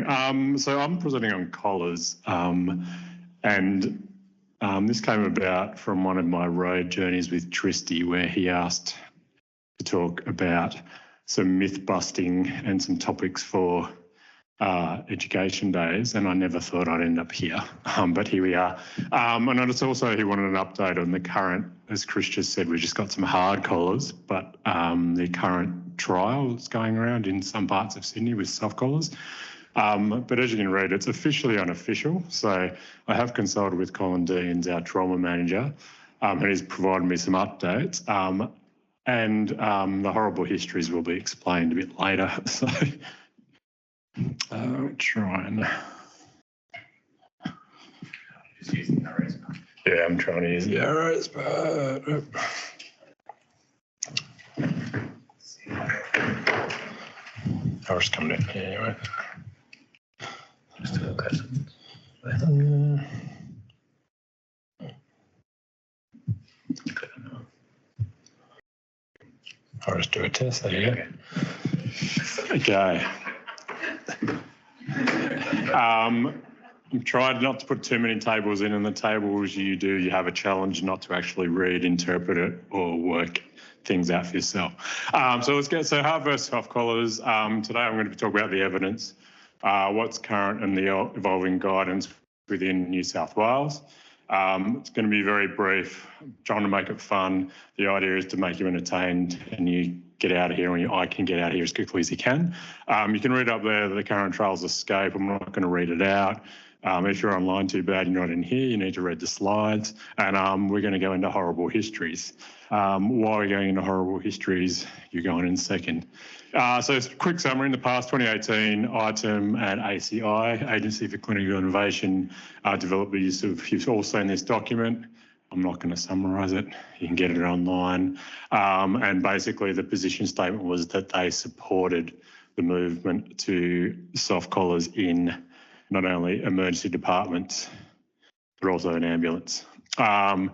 So I'm presenting on collars, and this came about from one of my road journeys with Tristy, where he asked to talk about some myth busting and some topics for education days, and I never thought I'd end up here, but here we are. And it's also, he wanted an update on the current, as Chris just said, we just got some hard collars, but the current trial that's going around in some parts of Sydney with soft collars. But as you can read, it's officially unofficial. So I have consulted with Colin Deans, our trauma manager, and he's provided me some updates. And the horrible histories will be explained a bit later. So try and... Just using the arrows. Yeah, I'm trying to use the arrows, but... I'll just come down here anyway. Just a look at it. I'll just do a test. There you go. Okay. I've tried not to put too many tables in, and the tables you do, you have a challenge not to actually read, interpret it, or work things out for yourself. So let's get, so hard versus soft collars. Today I'm going to be talking about the evidence, what's current and the evolving guidance within New South Wales. It's going to be very brief. I'm trying to make it fun. The idea is to make you entertained and you get out of here, and I can get out of here as quickly as you can. You can read up there that the current trials escape. I'm not going to read it out. If you're online too bad, you're not in here, you need to read the slides. And we're going to go into horrible histories. Why we're going into horrible histories, you're going in second. So a quick summary. In the past, 2018, ITEM and ACI, Agency for Clinical Innovation, developed the use of, you've all seen this document. I'm not going to summarise it. You can get it online. And basically the position statement was that they supported the movement to soft collars in not only emergency departments, but also an ambulance. Part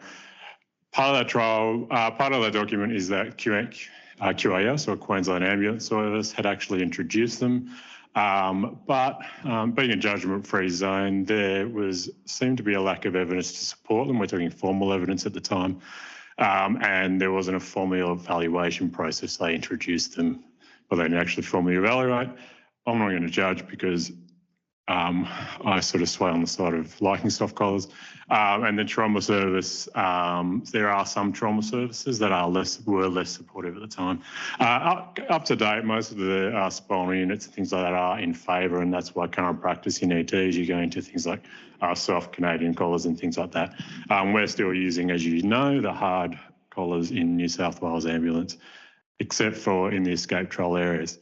of that trial, part of that document is that QAS, or Queensland Ambulance Service, had actually introduced them. But being a judgment-free zone, there seemed to be a lack of evidence to support them. We're talking formal evidence at the time. And there wasn't a formal evaluation process. They introduced them, but they didn't actually formally evaluate. I'm not going to judge because I sort of sway on the side of liking soft collars. And the trauma service, there are some trauma services that were less supportive at the time. Up to date, most of the spinal units and things like that are in favour, and that's why current practice in ETs, you go into things like soft Canadian collars and things like that. We're still using, as you know, the hard collars in New South Wales ambulance, except for in the escape trial areas.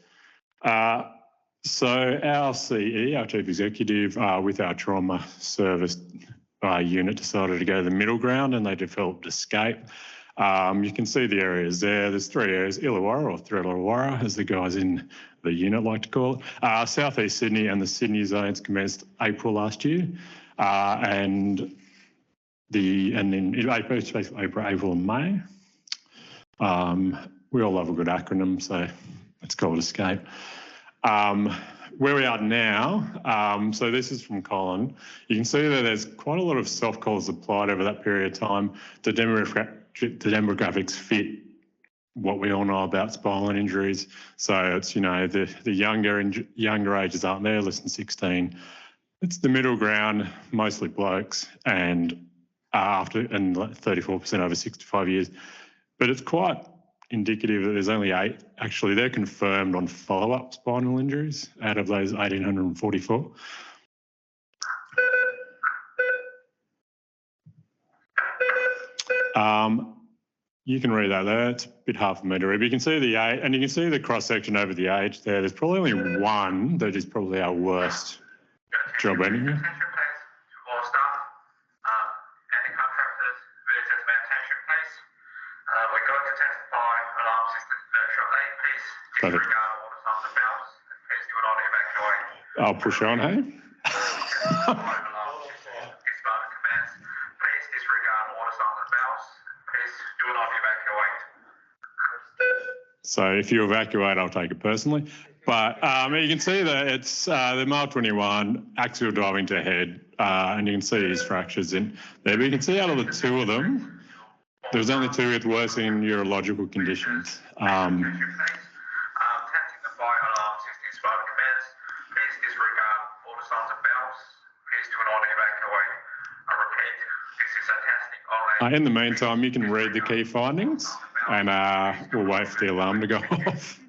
So our CE, our Chief Executive, with our trauma service unit, decided to go the middle ground, and they developed escape. You can see the areas there. There's 3 areas: Illawarra, or Thrilla-Warra, as the guys in the unit like to call it. South East Sydney and the Sydney zones commenced April last year, and then April and May. We all love a good acronym, so let's call it escape. Where we are now, so this is from Colin. You can see that there's quite a lot of soft collars applied over that period of time. The demographics fit what we all know about spinal injuries. So it's, you know, the younger ages aren't there, less than 16. It's the middle ground, mostly blokes, and 34% over 65 years. But it's quite indicative that there's only 8, actually, they're confirmed on follow-up spinal injuries out of those 1,844. You can read that there. It's a bit hard for me to read, but you can see the age, and you can see the cross-section over the age there. There's probably only one that is probably our worst job anyway. Perfect. I'll push on, hey? So if you evacuate, I'll take it personally. But you can see that it's the Mark 21 axial diving to head, and you can see his fractures in there. But you can see out of the two of them, there's only two with worsening neurological conditions. Tacting the fire alarm system is five commands. Please disregard all the sounds of bells. Please do not evacuate. I repeat, this is a testing only. In the meantime, you can read the key findings, and we'll wait for the alarm to go off.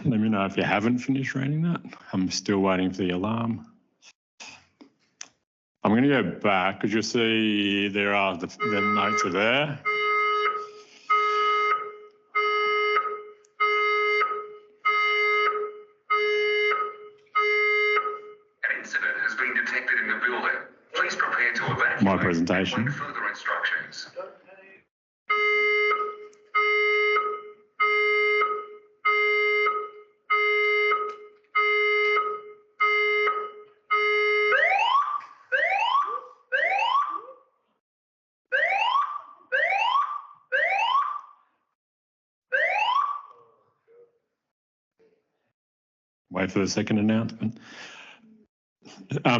Let me know if you haven't finished reading that. I'm still waiting for the alarm. I'm going to go back because you'll see there are the notes are there. An incident has been detected in the building. Please prepare to evacuate. My presentation. Wait further instructions. Wait for the second announcement.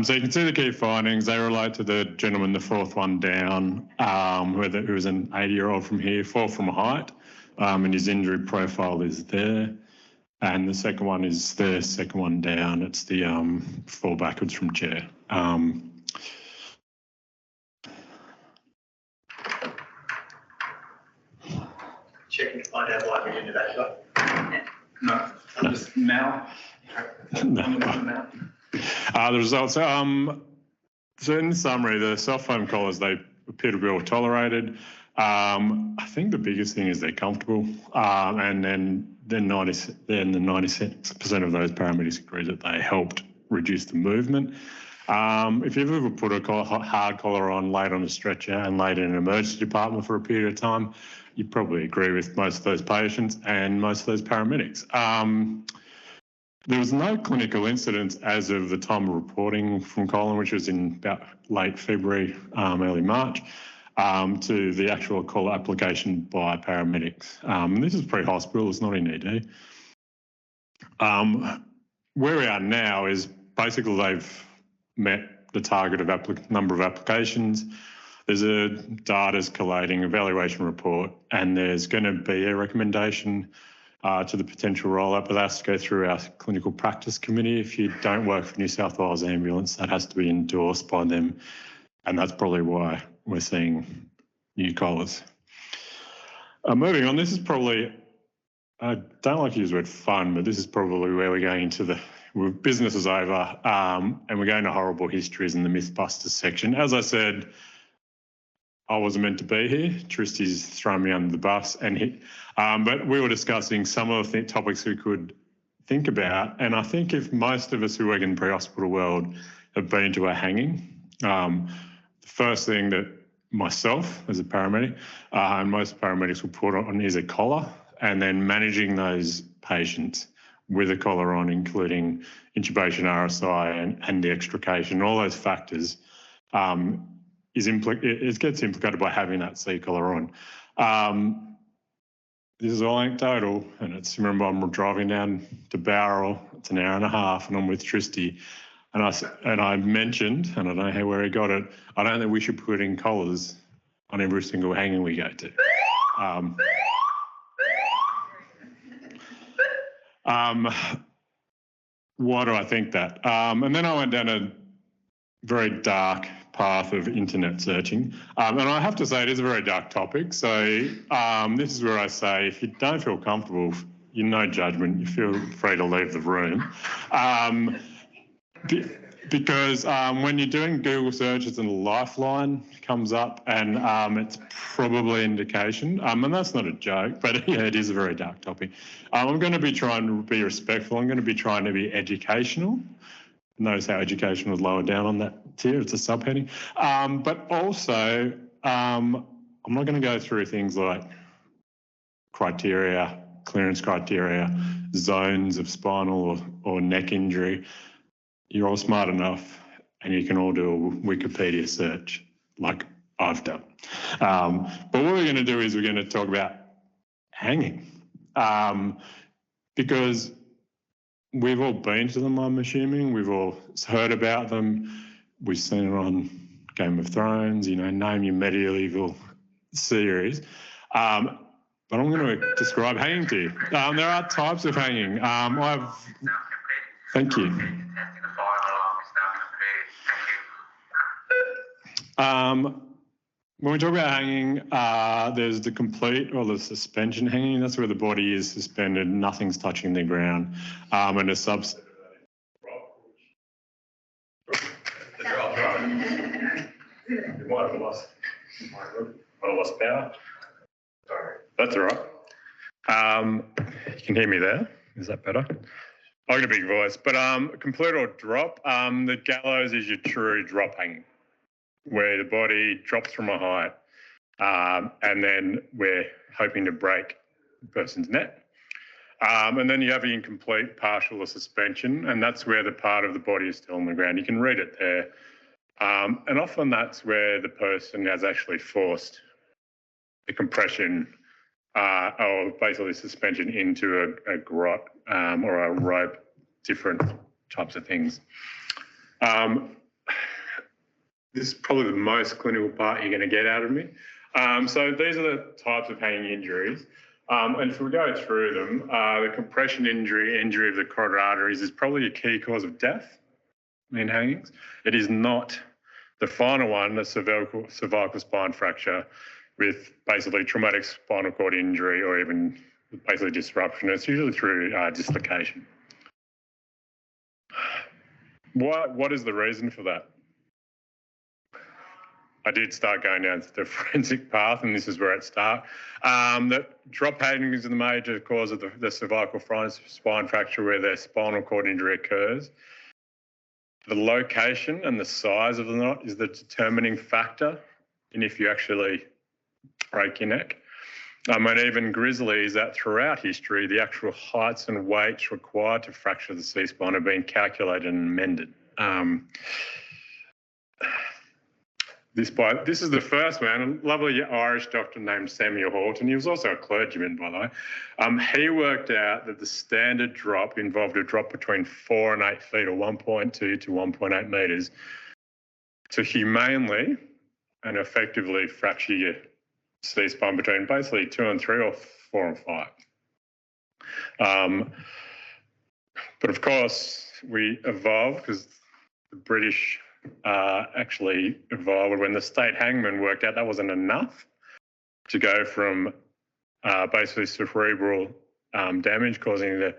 So you can see the key findings. They relate to the gentleman, the fourth one down, who was an 80-year-old from here, fall from height, and his injury profile is there. And the second one is the second one down. It's the fall backwards from chair. Checking to find out why we didn't evacuate. No, I'm just Mal. No. The results. So in summary, the soft foam collars, they appear to be well tolerated. I think the biggest thing is they're comfortable, and then the 96% of those paramedics agree that they helped reduce the movement. If you've ever put a hard collar on, laid on a stretcher and laid in an emergency department for a period of time, you probably agree with most of those patients and most of those paramedics. There was no clinical incidents as of the time of reporting from Colin, which was in about late February, early March, to the actual call application by paramedics. This is pre-hospital, it's not in ED. Where we are now is basically they've met the target of number of applications. There's a data's collating evaluation report, and there's going to be a recommendation to the potential rollout, but that has to go through our clinical practice committee. If you don't work for New South Wales Ambulance, that has to be endorsed by them, and that's probably why we're seeing new collars. Moving on, this is probably, I don't like to use the word fun, but this is probably where we're going into the business is over, and we're going to horrible histories in the Mythbusters section. As I said, I wasn't meant to be here. Tristy's thrown me under the bus, but we were discussing some of the topics we could think about, and I think if most of us who work in the pre-hospital world have been to a hanging, the first thing that myself as a paramedic and most paramedics will put on is a collar, and then managing those patients with a collar on, including intubation, RSI, and the extrication, all those factors. It gets implicated by having that C collar on. This is all anecdotal, and it's, remember, I'm driving down to Bowral, it's an hour and a half, and I'm with Tristy, and I mentioned, and I don't know where he got it, I don't think we should put in collars on every single hanging we go to. Why do I think that? And then I went down a very dark path of internet searching. And I have to say it is a very dark topic. So this is where I say, if you don't feel comfortable, no judgment, you feel free to leave the room. Because when you're doing Google searches and Lifeline comes up, and it's probably indication, and that's not a joke, but yeah, it is a very dark topic. I'm going to be trying to be respectful. I'm going to be trying to be educational. Notice how education was lowered down on that tier. It's a subheading. But also, I'm not going to go through things like criteria clearance criteria, zones of spinal or neck injury, you're all smart enough and you can all do a Wikipedia search like I've done. But what we're going to do is we're going to talk about hanging, because we've all been to them, I'm assuming. We've all heard about them. We've seen it on Game of Thrones, you know, name your medieval series. But I'm going to describe hanging to you. There are types of hanging. Thank you. When we talk about hanging, there's the complete or the suspension hanging. That's where the body is suspended, nothing's touching the ground, and a subset. You might have lost power. Sorry. That's all right. You can hear me there. Is that better? I've got a big voice. But complete or drop, the gallows is your true drop hanging, where the body drops from a height, and then we're hoping to break the person's neck. And then you have the incomplete, partial or suspension, and that's where the part of the body is still on the ground. You can read it there. And often that's where the person has actually forced the compression or basically suspension into a grot or a rope, different types of things. This is probably the most clinical part you're going to get out of me. So these are the types of hanging injuries. And if we go through them, the compression injury of the carotid arteries is probably a key cause of death in hangings. It is not the final one, the cervical spine fracture with basically traumatic spinal cord injury or even basically disruption. It's usually through dislocation. What is the reason for that? I did start going down the forensic path, and this is where it starts. That drop hanging is the major cause of the cervical spine fracture where the spinal cord injury occurs. The location and the size of the knot is the determining factor in if you actually break your neck. And even grisly is that throughout history, the actual heights and weights required to fracture the C-spine have been calculated and amended. This is the first man, a lovely Irish doctor named Samuel Horton. He was also a clergyman, by the way. He worked out that the standard drop involved a drop between 4 and 8 feet, or 1.2 to 1.8 metres, to humanely and effectively fracture your C-spine between basically 2 and 3 or 4 and 5. But of course, we evolved because the British actually evolved when the state hangman worked out that wasn't enough to go from basically cerebral damage causing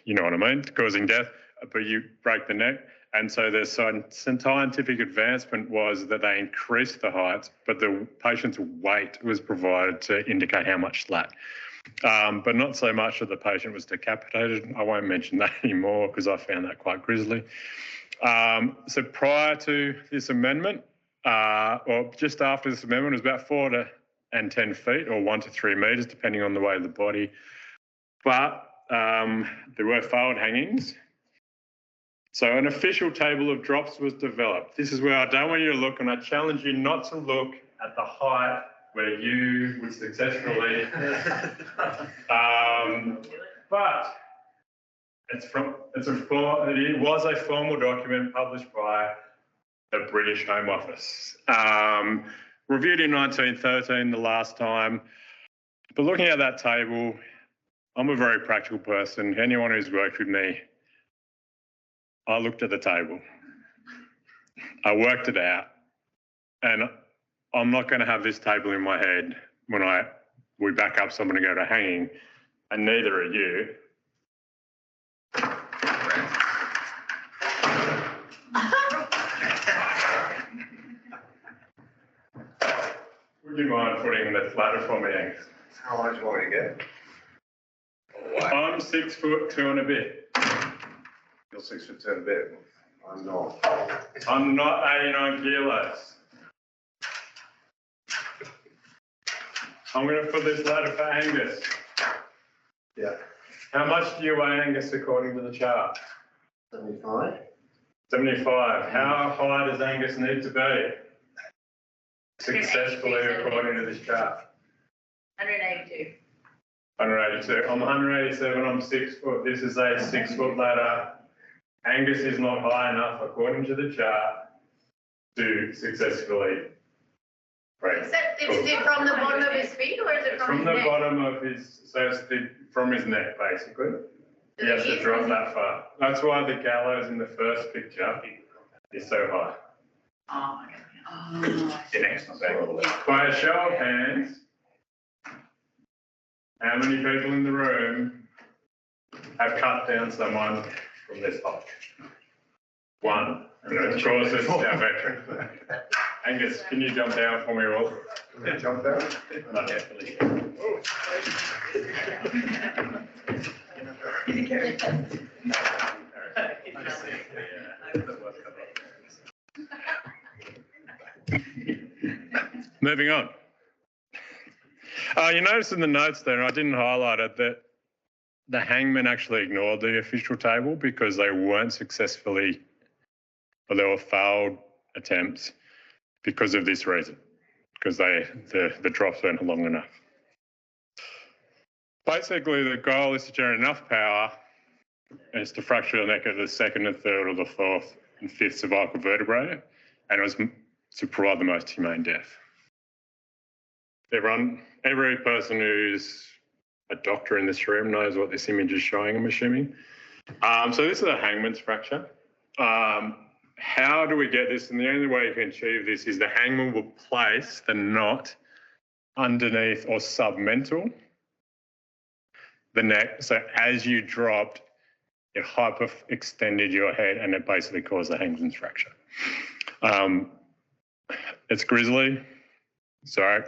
you know what I mean, causing death, but you break the neck. And so the scientific advancement was that they increased the heights, but the patient's weight was provided to indicate how much slack. But not so much that the patient was decapitated. I won't mention that anymore because I found that quite grisly. So prior to this amendment, or just after this amendment, it was about 4 to 10 feet or 1 to 3 metres, depending on the way of the body. But there were forward hangings. So an official table of drops was developed. This is where I don't want you to look, and I challenge you not to look at the height where you would successfully. But it was a formal document published by the British Home Office. Reviewed in 1913, the last time. But looking at that table, I'm a very practical person. Anyone who's worked with me, I looked at the table. I worked it out. And I'm not going to have this table in my head when we back up someone to go to hanging, and neither are you. Would you mind putting the flatter for me, Angus? How long do you want me to go? I'm 6'2" and a bit. You're 6'2" and a bit. I'm not. I'm not 89 kilos. I'm going to put this ladder for Angus. Yeah. How much do you weigh, Angus, according to the chart? 75. 75. How high does Angus need to be successfully according to this chart? 182. 182. I'm 187. I'm 6 foot. This is a 6 foot ladder. Angus is not high enough according to the chart to successfully break. Is it from the bottom of his feet or is it from From his the neck? bottom of his, so it's from his neck basically. He has to drop that far. That's why the gallows in the first picture is so high. Oh, okay. Oh. The next one back. By a show of hands, how many people in the room have cut down someone from this height? One. And of course it's our veteran. Angus, can you jump down for me all? Can you jump down? Not definitely. Moving on. You notice in the notes there, I didn't highlight it, that the hangman actually ignored the official table because they weren't successfully, or they were failed attempts because of this reason, because the drops weren't long enough. Basically, the goal is to generate enough power is to fracture the neck of the second and third or the fourth and fifth cervical vertebrae, and it was to provide the most humane death. Every person who's a doctor in this room knows what this image is showing, I'm assuming. So this is a hangman's fracture. How do we get this? And the only way you can achieve this is the hangman will place the knot underneath or submental the neck. So as you dropped, it hyperextended your head and it basically caused the hangman's fracture. It's grisly, sorry.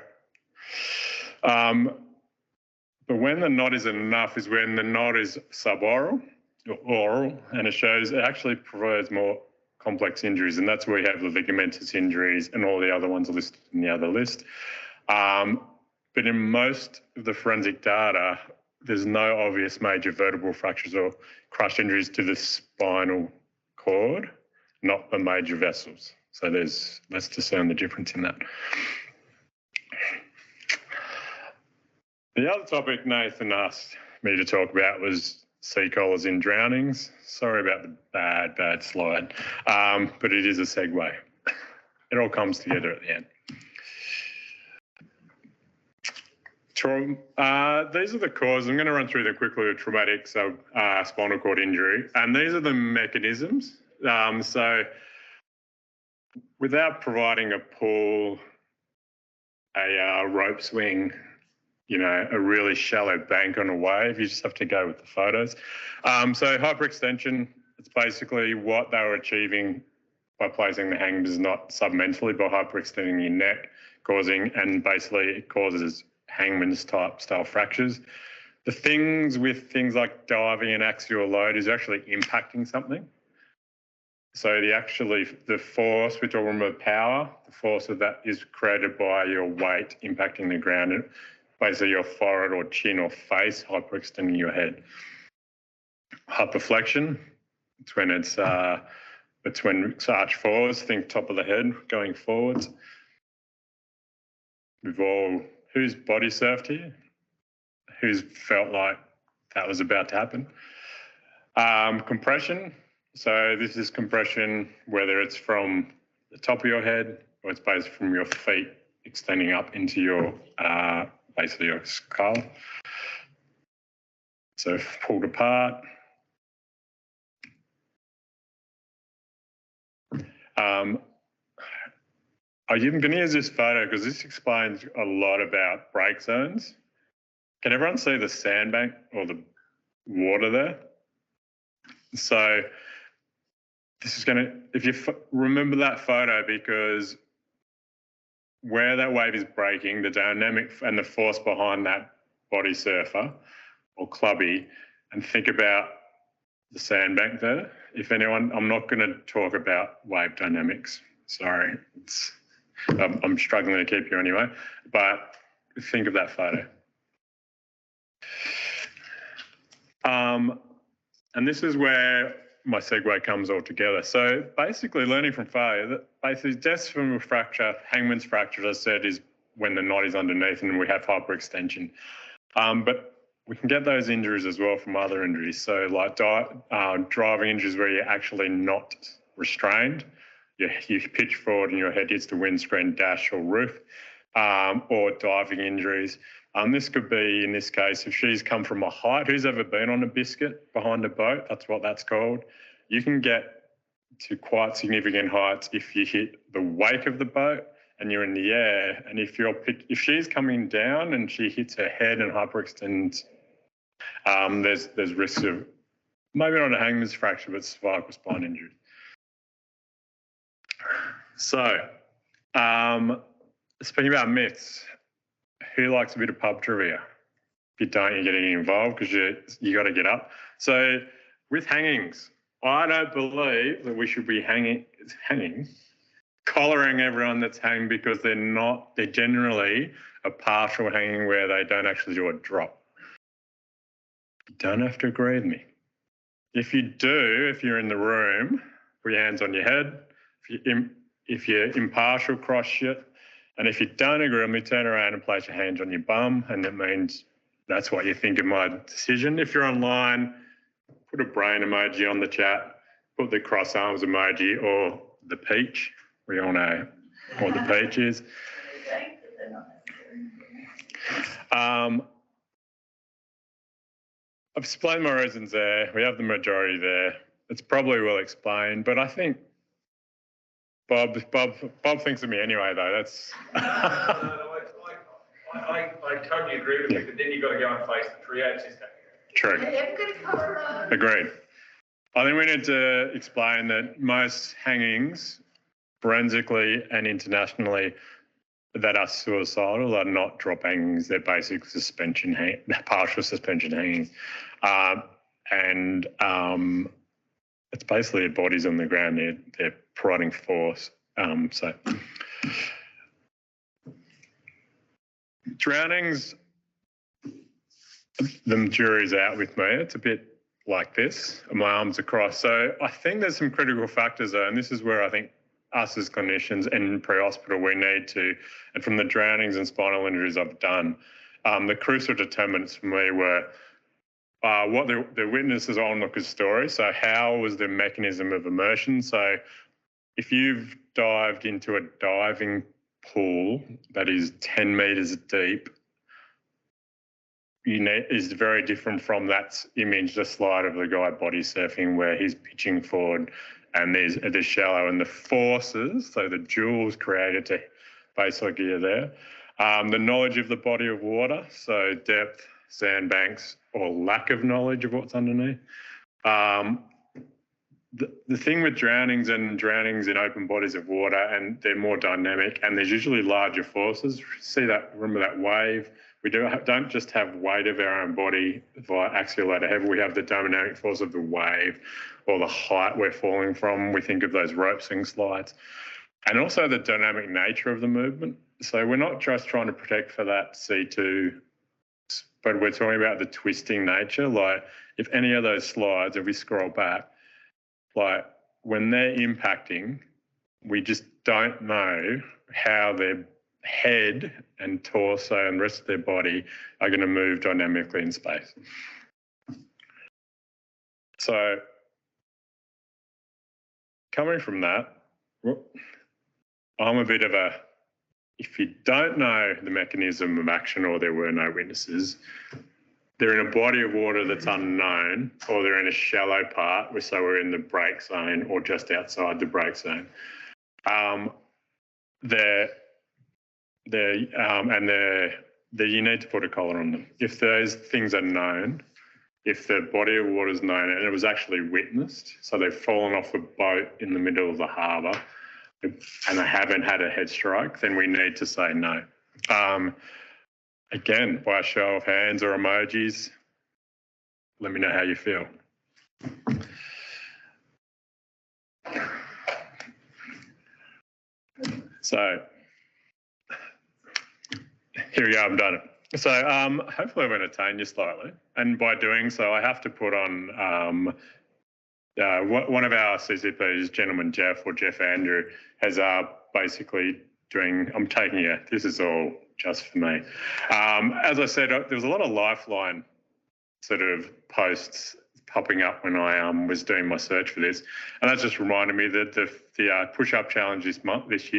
But when the knot is enough is when the knot is suboral or oral, and it actually provides more complex injuries, and that's where you have the ligamentous injuries and all the other ones listed in the other list. But in most of the forensic data, there's no obvious major vertebral fractures or crush injuries to the spinal cord, not the major vessels. So let's discern the difference in that. The other topic Nathan asked me to talk about was sea collars in drownings. Sorry about the bad slide, but it is a segue. It all comes together at the end. These are the causes. I'm going to run through them quickly of traumatic spinal cord injury, and these are the mechanisms. So without providing a pull, a rope swing, a really shallow bank on a wave, you just have to go with the photos. So hyperextension, it's basically what they were achieving by placing the hangman's knot submentally by hyperextending your neck, and basically it causes hangman's type style fractures. The things with things like diving and axial load is actually impacting something. So the force, which will remove power, the force of that is created by your weight impacting the ground, and basically your forehead or chin or face hyperextending your head. Hyperflexion, it's when it's arch forwards, think top of the head going forwards. Who's body surfed here? Who's felt like that was about to happen? Compression. So this is compression, whether it's from the top of your head or it's based from your feet extending up into your, basically your skull. So pulled apart. I'm going to use this photo because this explains a lot about break zones. Can everyone see the sandbank or the water there? So this is going to, if you remember that photo, because where that wave is breaking, the dynamic and the force behind that body surfer or clubby, and think about the sandbank there. If anyone, I'm not going to talk about wave dynamics. Sorry, I'm struggling to keep you anyway, but think of that photo. And this is where my segue comes all together. So basically learning from failure, basically deaths from a fracture, Hangman's fracture, as I said, is when the knot is underneath and we have hyperextension. But we can get those injuries as well from other injuries. So like driving injuries where you're actually not restrained, you pitch forward and your head hits the windscreen, dash or roof, or diving injuries. This could be, in this case, if she's come from a height, who's ever been on a biscuit behind a boat, that's what that's called. You can get to quite significant heights if you hit the wake of the boat and you're in the air. And if she's coming down and she hits her head and hyperextends, there's risks of maybe not a hangman's fracture, but cervical spine injury. So, speaking about myths, who likes a bit of pub trivia? If you don't, you're getting involved because you got to get up. So, with hangings, I don't believe that we should be collaring everyone that's hanging because they're generally a partial hanging where they don't actually do a drop. You don't have to agree with me. If you do, if you're in the room, put your hands on your head. If you're impartial, cross it. And if you don't agree with me, turn around and place your hands on your bum, and that means that's what you think of my decision. If you're online, put a brain emoji on the chat, put the cross arms emoji or the peach. We all know what the peach is. I've explained my reasons there. We have the majority there. It's probably well explained, but I think Bob thinks of me anyway, though. That's. I totally agree with you, but then you've got to go and face the triage system. True. Agreed. I think we need to explain that most hangings, forensically and internationally, that are suicidal are not drop hangings. They're basic partial suspension hangings. It's basically their bodies on the ground. They're providing force. Drownings, the jury's out with me. It's a bit like this, and my arms across. So I think there's some critical factors there, and this is where I think us as clinicians and pre-hospital, we need to, and from the drownings and spinal injuries I've done, the crucial determinants for me were what the witness's onlooker's story. So how was the mechanism of immersion? So if you've dived into a diving pool that is 10 metres deep, is very different from that image, the slide of the guy body surfing where he's pitching forward and there's shallow, and the forces, so the joules created to basically get there. The knowledge of the body of water, so depth, sandbanks, or lack of knowledge of what's underneath. The thing with drownings in open bodies of water, and they're more dynamic, and there's usually larger forces. Remember that wave? We don't just have weight of our own body via axial ladder heavy. We have the dynamic force of the wave or the height we're falling from. We think of those rope swing slides. And also the dynamic nature of the movement. So we're not just trying to protect for that C2, but we're talking about the twisting nature. Like if any of those slides, if we scroll back, like when they're impacting, we just don't know how their head and torso and rest of their body are going to move dynamically in space. So coming from that, I'm a bit of if you don't know the mechanism of action or there were no witnesses, they're in a body of water that's unknown, or they're in a shallow part, so we're in the break zone or just outside the break zone. You need to put a collar on them. If those things are known, if the body of water is known and it was actually witnessed, so they've fallen off a boat in the middle of the harbour and they haven't had a head strike, then we need to say no. Again, by a show of hands or emojis, let me know how you feel. So here we go, I've done it. So hopefully I've entertained you slightly. And by doing so, I have to put on one of our CCPs, gentleman Jeff or Jeff Andrew, has basically doing, I'm taking it, this is all just for me. As I said, there was a lot of Lifeline sort of posts popping up when I was doing my search for this. And that just reminded me that the push-up challenge this month, which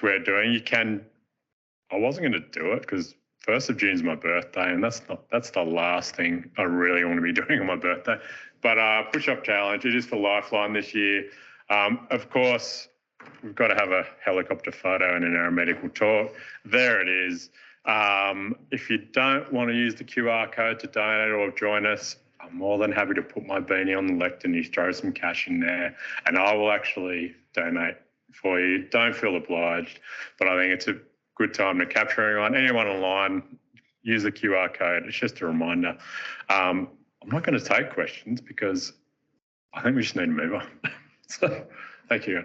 we're doing, I wasn't going to do it because 1st of June is my birthday, and that's the last thing I really want to be doing on my birthday. But push-up challenge, it is for Lifeline this year. Of course, we've got to have a helicopter photo and an aeromedical talk. There it is. If you don't want to use the QR code to donate or join us, I'm more than happy to put my beanie on the lectern. You throw some cash in there, and I will actually donate for you. Don't feel obliged, but I think it's a good time to capture anyone online. Use the QR code. It's just a reminder. I'm not going to take questions because I think we just need to move on. So, thank you.